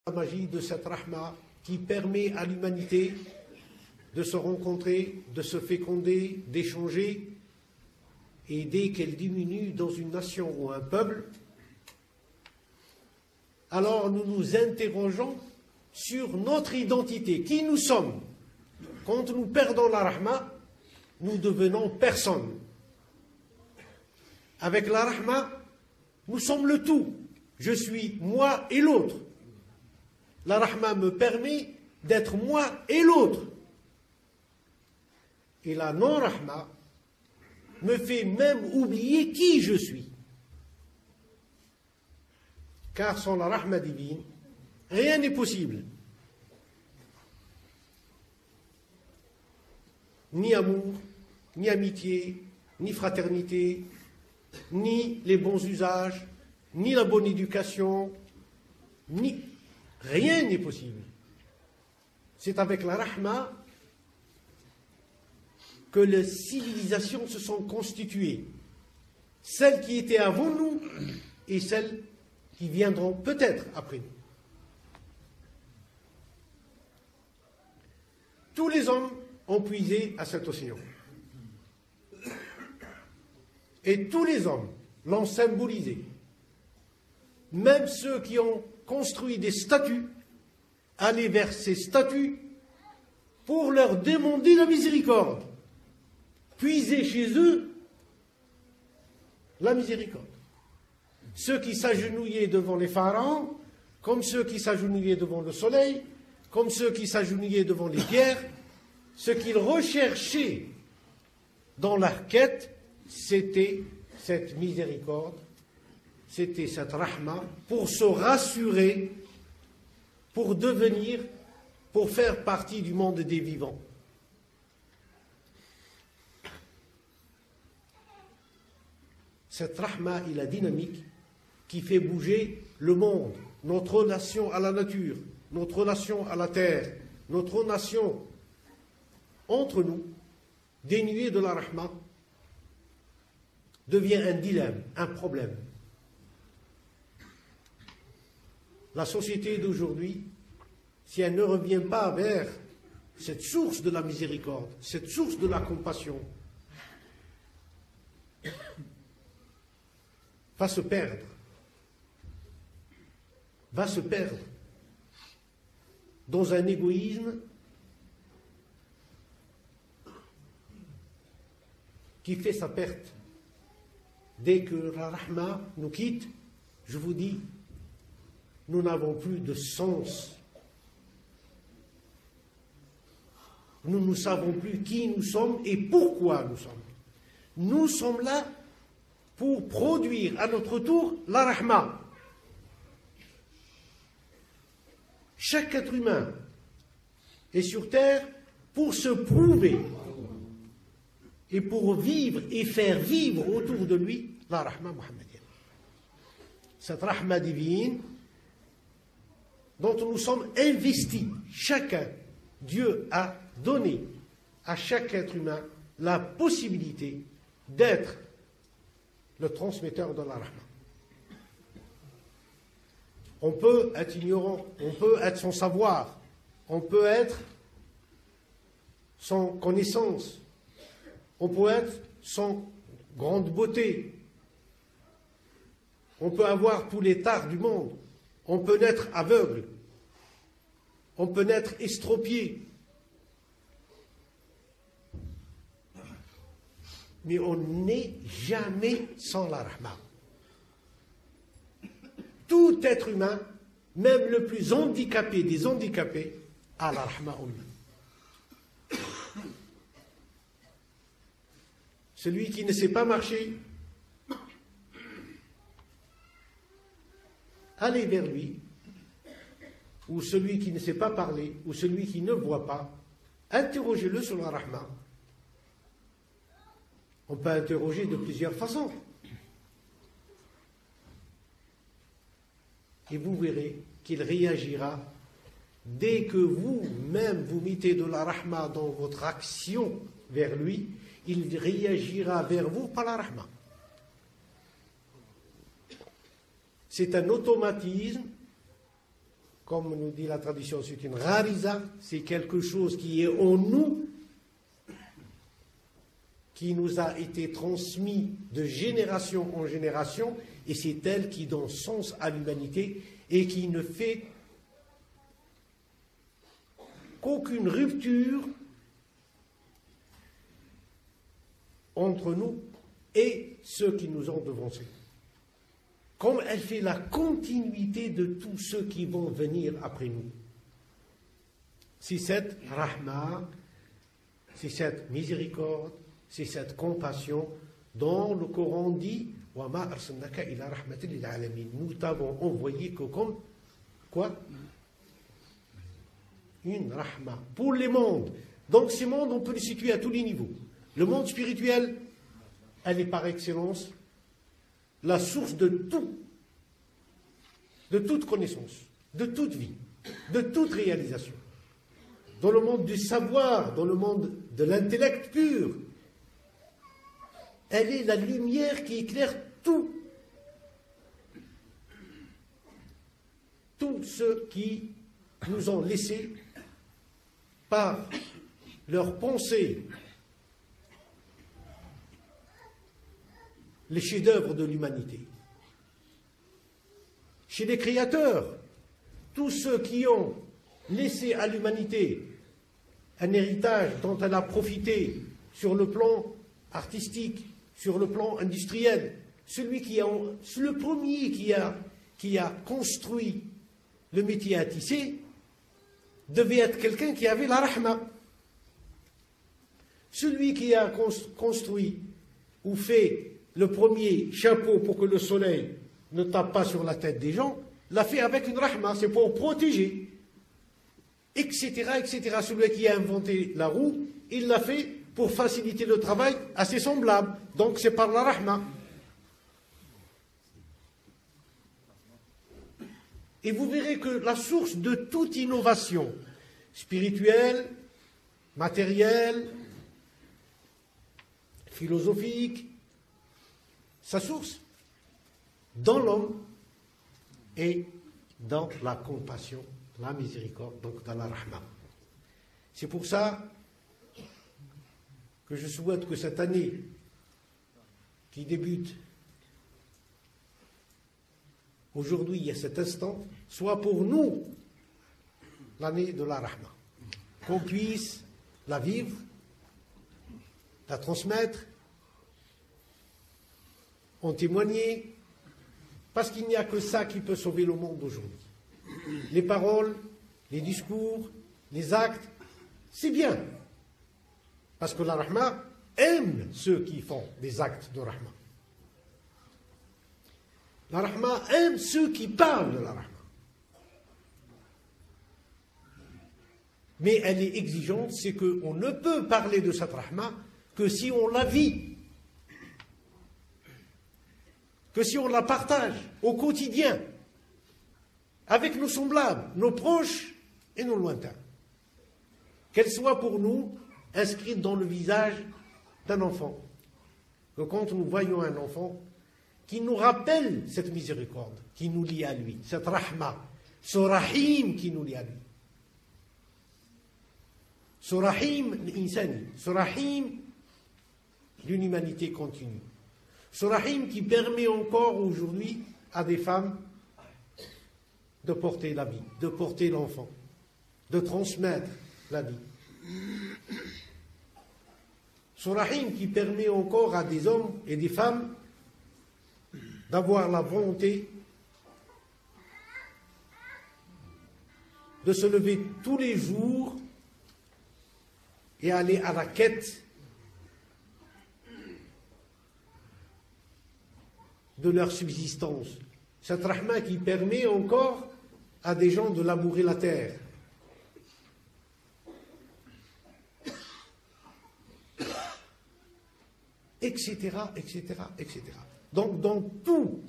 La magie de cette rahma qui permet à l'humanité de se rencontrer, de se féconder, d'échanger, et dès qu'elle diminue dans une nation ou un peuple, alors nous nous interrogeons sur notre identité, qui nous sommes. Quand nous perdons la rahma, nous devenons personne. Avec la rahma, nous sommes le tout. Je suis moi et l'autre. La rahma me permet d'être moi et l'autre. Et la non-rahma me fait même oublier qui je suis. Car sans la rahma divine, rien n'est possible. Ni amour, ni amitié, ni fraternité, ni les bons usages, ni la bonne éducation, ni... Rien n'est possible. C'est avec la rahma que les civilisations se sont constituées. Celles qui étaient avant nous et celles qui viendront peut-être après nous. Tous les hommes ont puisé à cet océan. Et tous les hommes l'ont symbolisé. Même ceux qui ont construit des statues, allaient vers ces statues pour leur demander la miséricorde. Puiser chez eux la miséricorde. Ceux qui s'agenouillaient devant les pharaons, comme ceux qui s'agenouillaient devant le soleil, comme ceux qui s'agenouillaient devant les pierres, ce qu'ils recherchaient dans leur quête, c'était cette miséricorde, c'était cette rahma, pour se rassurer, pour devenir, pour faire partie du monde des vivants. Cette rahma est la dynamique qui fait bouger le monde, notre relation à la nature, notre relation à la terre, notre relation entre nous, dénuée de la rahma, devient un dilemme, un problème. La société d'aujourd'hui, si elle ne revient pas vers cette source de la miséricorde, cette source de la compassion, va se perdre dans un égoïsme qui fait sa perte. Dès que la rahma nous quitte, je vous dis, nous n'avons plus de sens. Nous ne savons plus qui nous sommes et pourquoi nous sommes. Nous sommes là pour produire à notre tour la rahma. Chaque être humain est sur terre pour se prouver et pour vivre et faire vivre autour de lui la rahma muhammadienne. Cette rahma divine dont nous sommes investis, chacun, Dieu a donné à chaque être humain la possibilité d'être le transmetteur de la rahma. On peut être ignorant, on peut être sans savoir, on peut être sans connaissance, on peut être sans grande beauté, on peut avoir tous les tares du monde, on peut naître aveugle, on peut naître estropié, mais on n'est jamais sans la rahma. Tout être humain, même le plus handicapé des handicapés, a la rahma en lui. Celui qui ne sait pas marcher, allez vers lui, ou celui qui ne sait pas parler, ou celui qui ne voit pas, interrogez-le sur la rahma. On peut interroger de plusieurs façons. Et vous verrez qu'il réagira dès que vous-même vous mettez de la rahma dans votre action vers lui, il réagira vers vous par la rahma. C'est un automatisme comme nous dit la tradition, c'est une rariza, c'est quelque chose qui est en nous, qui nous a été transmis de génération en génération, et c'est elle qui donne sens à l'humanité et qui ne fait qu'aucune rupture entre nous et ceux qui nous ont devancés. Comme elle fait la continuité de tous ceux qui vont venir après nous. C'est cette rahma, c'est cette miséricorde, c'est cette compassion dont le Coran dit « Wa ma arsalnaka ila rahmatin lil alamin » Nous t'avons envoyé que comme quoi? Une rahma pour les mondes. Donc ces mondes, on peut les situer à tous les niveaux. Le monde spirituel, elle est par excellence la source de tout, de toute connaissance, de toute vie, de toute réalisation. Dans le monde du savoir, dans le monde de l'intellect pur, elle est la lumière qui éclaire tout. Tous ceux qui nous ont laissé par leurs pensées les chefs-d'œuvre de l'humanité. Chez les créateurs, tous ceux qui ont laissé à l'humanité un héritage dont elle a profité sur le plan artistique, sur le plan industriel, le premier qui a construit le métier à tisser devait être quelqu'un qui avait la rahma. Celui qui a construit ou fait le premier chapeau pour que le soleil ne tape pas sur la tête des gens, l'a fait avec une rahma, c'est pour protéger, etc., etc. Celui qui a inventé la roue, il l'a fait pour faciliter le travail à ses semblables. Donc c'est par la rahma. Et vous verrez que la source de toute innovation spirituelle, matérielle, philosophique, sa source dans l'homme et dans la compassion, la miséricorde, donc dans la rahma. C'est pour ça que je souhaite que cette année qui débute aujourd'hui, à cet instant, soit pour nous l'année de la rahma. Qu'on puisse la vivre, la transmettre, en témoigner, parce qu'il n'y a que ça qui peut sauver le monde aujourd'hui. Les paroles, les discours, les actes, c'est bien. Parce que la rahma aime ceux qui font des actes de rahma. La rahma aime ceux qui parlent de la rahma. Mais elle est exigeante, c'est qu'on ne peut parler de cette rahma que si on la vit, que si on la partage au quotidien, avec nos semblables, nos proches et nos lointains. Qu'elle soit pour nous inscrite dans le visage d'un enfant. Que quand nous voyons un enfant qui nous rappelle cette miséricorde, qui nous lie à lui, cette rahma, ce rahim qui nous lie à lui. Ce rahim l'insani, ce rahim d'une humanité continue. Ce rahim qui permet encore aujourd'hui à des femmes de porter la vie, de porter l'enfant, de transmettre la vie. Ce rahim qui permet encore à des hommes et des femmes d'avoir la volonté de se lever tous les jours et aller à la quête de leur subsistance. Cette rahma qui permet encore à des gens de labourer la terre. Etc., etc., etc. Donc, dans toute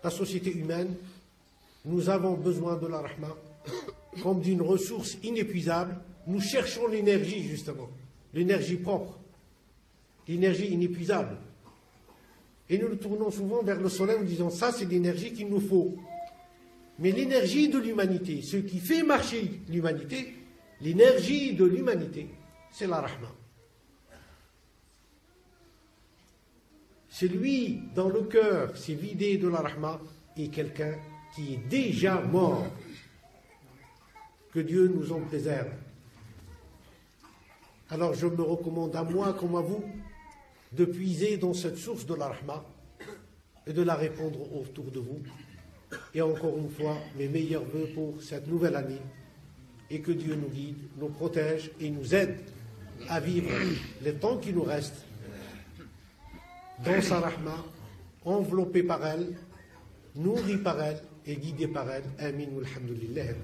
la société humaine, nous avons besoin de la rahma comme d'une ressource inépuisable. Nous cherchons l'énergie, justement, l'énergie propre, l'énergie inépuisable. Et nous nous tournons souvent vers le soleil en disant, ça c'est l'énergie qu'il nous faut. Mais l'énergie de l'humanité, ce qui fait marcher l'humanité, l'énergie de l'humanité, c'est la rahma. Celui dans le cœur s'est vidé de la rahma est quelqu'un qui est déjà mort. Que Dieu nous en préserve. Alors je me recommande à moi comme à vous de puiser dans cette source de la rahma et de la répandre autour de vous. Et encore une fois, mes meilleurs vœux pour cette nouvelle année et que Dieu nous guide, nous protège et nous aide à vivre les temps qui nous restent dans sa rahma, enveloppé par elle, nourri par elle et guidé par elle. Amin, walhamdulillah.